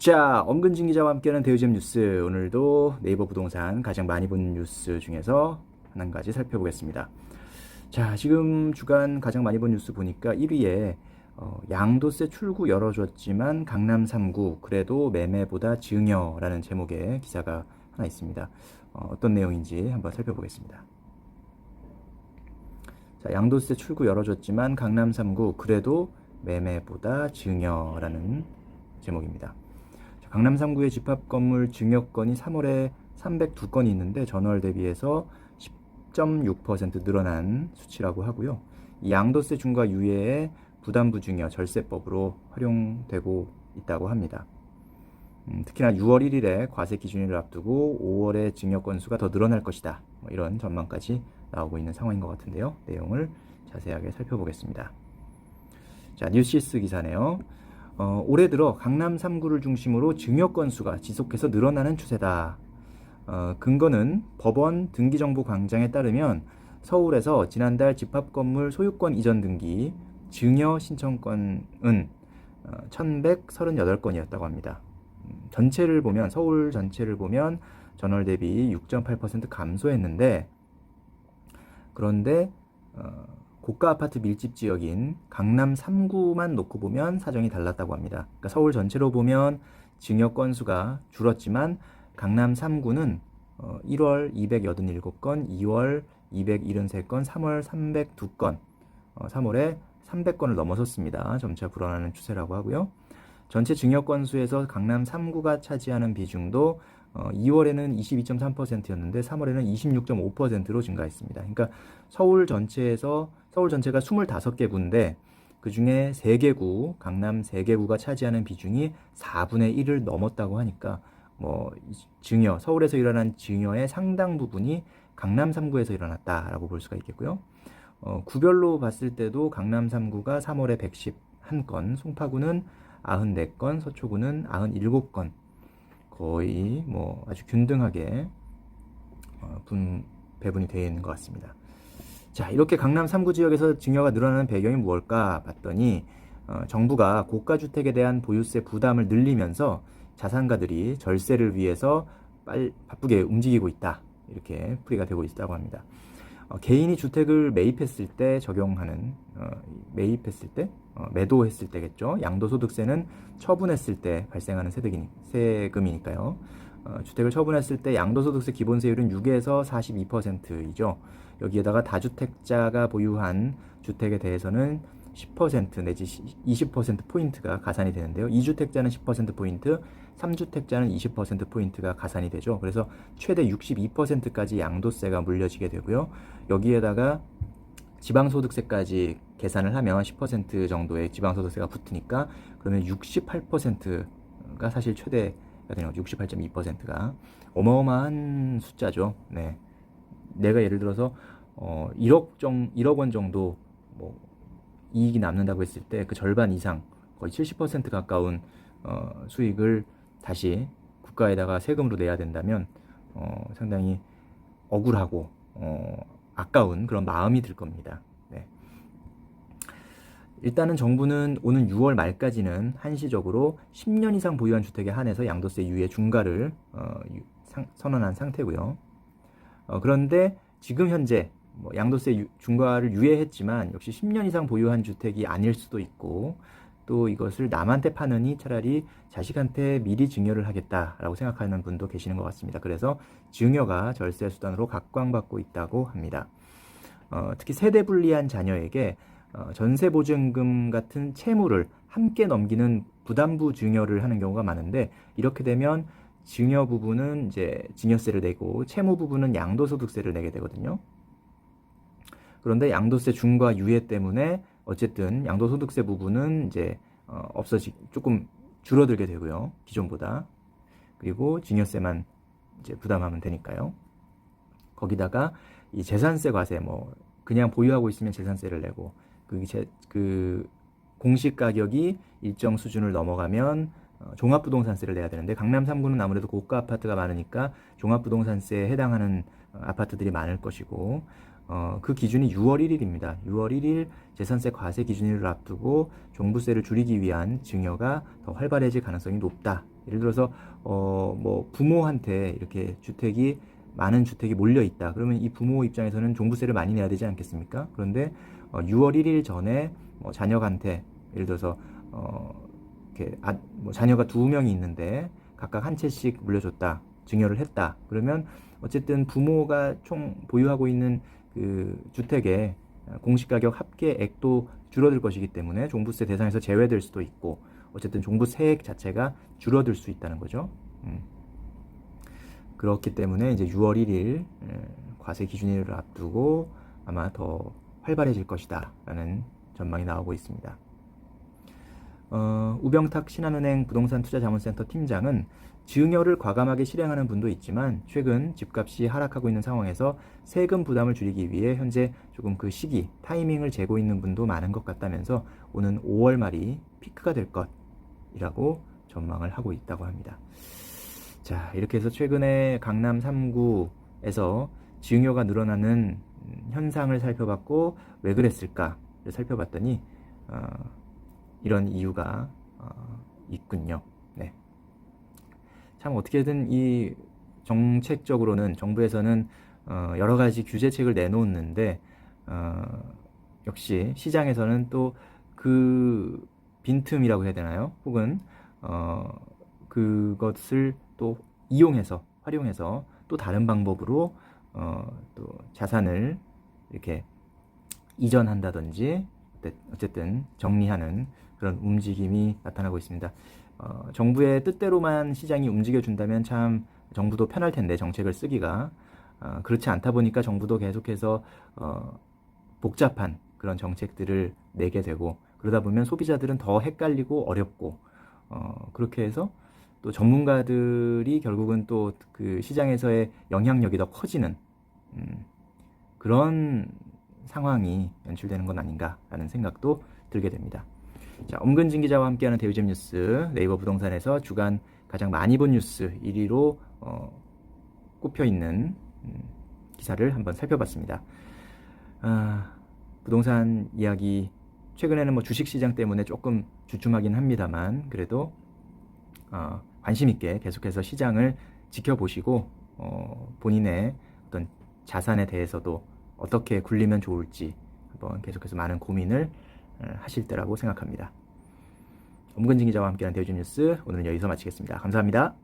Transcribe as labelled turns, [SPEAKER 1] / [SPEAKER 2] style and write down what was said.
[SPEAKER 1] 자, 엄근진 기자와 함께하는 대우잼 뉴스. 오늘도 네이버 부동산 가장 많이 본 뉴스 중에서 한 가지 살펴보겠습니다. 자, 지금 주간 가장 많이 본 뉴스 보니까 1위에 양도세 출구 열어줬지만 강남 3구 그래도 매매보다 증여라는 제목의 기사가 하나 있습니다. 어떤 내용인지 한번 살펴보겠습니다. 자, 양도세 출구 열어줬지만 강남 3구 그래도 매매보다 증여라는 제목입니다. 강남 3구의 집합건물 증여건이 3월에 302건이 있는데 전월 대비해서 10.6% 늘어난 수치라고 하고요. 이 양도세 중과 유예의 부담부 증여 절세법으로 활용되고 있다고 합니다. 특히나 6월 1일에 과세 기준일을 앞두고 5월에 증여 건수가 더 늘어날 것이다. 이런 전망까지 나오고 있는 상황인 것 같은데요. 내용을 자세하게 살펴보겠습니다. 자, 뉴시스 기사네요. 올해 들어 강남 3구를 중심으로 증여 건수가 지속해서 늘어나는 추세다. 근거는 법원 등기정보광장에 따르면 서울에서 지난달 집합건물 소유권 이전 등기 증여 신청건은 1138건이었다고 합니다. 전체를 보면 서울 전체를 보면 전월 대비 6.8% 감소했는데 그런데 고가 아파트 밀집 지역인 강남 3구만 놓고 보면 사정이 달랐다고 합니다. 그러니까 서울 전체로 보면 증여 건수가 줄었지만 강남 3구는 1월 287건, 2월 273건, 3월 302건, 3월에 300건을 넘어섰습니다. 점차 불어나는 추세라고 하고요. 전체 증여 건수에서 강남 3구가 차지하는 비중도 2월에는 22.3%였는데 3월에는 26.5%로 증가했습니다. 그러니까 서울 전체가 25개 구인데 그 중에 3개 구, 강남 3개 구가 차지하는 비중이 4분의 1을 넘었다고 하니까 서울에서 일어난 증여의 상당 부분이 강남 3구에서 일어났다라고 볼 수가 있겠고요. 구별로 봤을 때도 강남 3구가 3월에 111건, 송파구는 94건, 서초구는 97건, 거의 아주 균등하게 배분이 되어 있는 것 같습니다. 자, 이렇게 강남 3구 지역에서 증여가 늘어나는 배경이 무엇일까 봤더니 정부가 고가주택에 대한 보유세 부담을 늘리면서 자산가들이 절세를 위해서 바쁘게 움직이고 있다. 이렇게 풀이가 되고 있다고 합니다. 개인이 주택을 매입했을 때 적용하는 매도했을 때겠죠. 양도소득세는 처분했을 때 발생하는 세금이니까요. 주택을 처분했을 때 양도소득세 기본세율은 6에서 42%이죠. 여기에다가 다주택자가 보유한 주택에 대해서는 10% 내지 20%포인트가 가산이 되는데요. 2주택자는 10%포인트, 3주택자는 20%포인트가 가산이 되죠. 그래서 최대 62%까지 양도세가 물려지게 되고요. 여기에다가 지방소득세까지 계산을 하면 10% 정도의 지방소득세가 붙으니까 그러면 68%가 사실 최대가 되는 거죠. 68.2%가 어마어마한 숫자죠. 네. 내가 예를 들어서 1억 원 정도 이익이 남는다고 했을 때 그 절반 이상 거의 70% 가까운 수익을 다시 국가에다가 세금으로 내야 된다면 상당히 억울하고 아까운 그런 마음이 들 겁니다. 네. 일단은 정부는 오는 6월 말까지는 한시적으로 10년 이상 보유한 주택에 한해서 양도세 유예 중과를 선언한 상태고요. 그런데 지금 현재 양도세 중과를 유예했지만 역시 10년 이상 보유한 주택이 아닐 수도 있고 또 이것을 남한테 파느니 차라리 자식한테 미리 증여를 하겠다라고 생각하는 분도 계시는 것 같습니다. 그래서 증여가 절세 수단으로 각광받고 있다고 합니다. 특히 세대 분리한 자녀에게 전세보증금 같은 채무를 함께 넘기는 부담부 증여를 하는 경우가 많은데 이렇게 되면 증여 부분은 이제 증여세를 내고 채무 부분은 양도소득세를 내게 되거든요. 그런데 양도세 중과 유예 때문에 어쨌든 양도소득세 부분은 이제 조금 줄어들게 되고요. 기존보다. 그리고 증여세만 이제 부담하면 되니까요. 거기다가 이 재산세 과세 그냥 보유하고 있으면 재산세를 내고 그 공시 가격이 일정 수준을 넘어가면 종합부동산세를 내야 되는데 강남 3구는 아무래도 고가 아파트가 많으니까 종합부동산세에 해당하는 아파트들이 많을 것이고 그 기준이 6월 1일입니다. 6월 1일 재산세 과세 기준일을 앞두고 종부세를 줄이기 위한 증여가 더 활발해질 가능성이 높다. 예를 들어서 뭐 부모한테 이렇게 많은 주택이 몰려 있다. 그러면 이 부모 입장에서는 종부세를 많이 내야 되지 않겠습니까? 그런데 6월 1일 전에 자녀한테 예를 들어서 이렇게 뭐 자녀가 2명이 있는데 각각 한 채씩 물려줬다. 증여를 했다. 그러면 어쨌든 부모가 총 보유하고 있는 그 주택의 공시가격 합계액도 줄어들 것이기 때문에 종부세 대상에서 제외될 수도 있고 어쨌든 종부세액 자체가 줄어들 수 있다는 거죠. 그렇기 때문에 이제 6월 1일 과세 기준일을 앞두고 아마 더 활발해질 것이다 라는 전망이 나오고 있습니다. 우병탁 신한은행 부동산투자자문센터 팀장은 증여를 과감하게 실행하는 분도 있지만 최근 집값이 하락하고 있는 상황에서 세금 부담을 줄이기 위해 현재 조금 그 시기, 타이밍을 재고 있는 분도 많은 것 같다면서 오는 5월 말이 피크가 될 것이라고 전망을 하고 있다고 합니다. 자, 이렇게 해서 최근에 강남 3구에서 증여가 늘어나는 현상을 살펴봤고 왜 그랬을까를 살펴봤더니 이런 이유가 있군요. 네. 참 어떻게든 이 정책적으로는 정부에서는 여러 가지 규제책을 내놓는데 역시 시장에서는 또 그 빈틈이라고 해야 되나요? 혹은 그것을 또 활용해서 또 다른 방법으로 또 자산을 이렇게 이전한다든지 어쨌든 정리하는 그런 움직임이 나타나고 있습니다. 정부의 뜻대로만 시장이 움직여준다면 참 정부도 편할 텐데 정책을 쓰기가 그렇지 않다 보니까 정부도 계속해서 복잡한 그런 정책들을 내게 되고 그러다 보면 소비자들은 더 헷갈리고 어렵고 그렇게 해서 또 전문가들이 결국은 또 그 시장에서의 영향력이 더 커지는 그런 상황이 연출되는 건 아닌가라는 생각도 들게 됩니다. 자, 엄근진 기자와 함께하는 대우잼 뉴스, 네이버 부동산에서 주간 가장 많이 본 뉴스 1위로 꼽혀 있는 기사를 한번 살펴봤습니다. 부동산 이야기 최근에는 뭐 주식시장 때문에 조금 주춤하긴 합니다만 그래도 관심 있게 계속해서 시장을 지켜보시고 본인의 어떤 자산에 대해서도 어떻게 굴리면 좋을지 한번 계속해서 많은 고민을 하실 때라고 생각합니다. 엄근진 기자와 함께한 대우집 뉴스 오늘은 여기서 마치겠습니다. 감사합니다.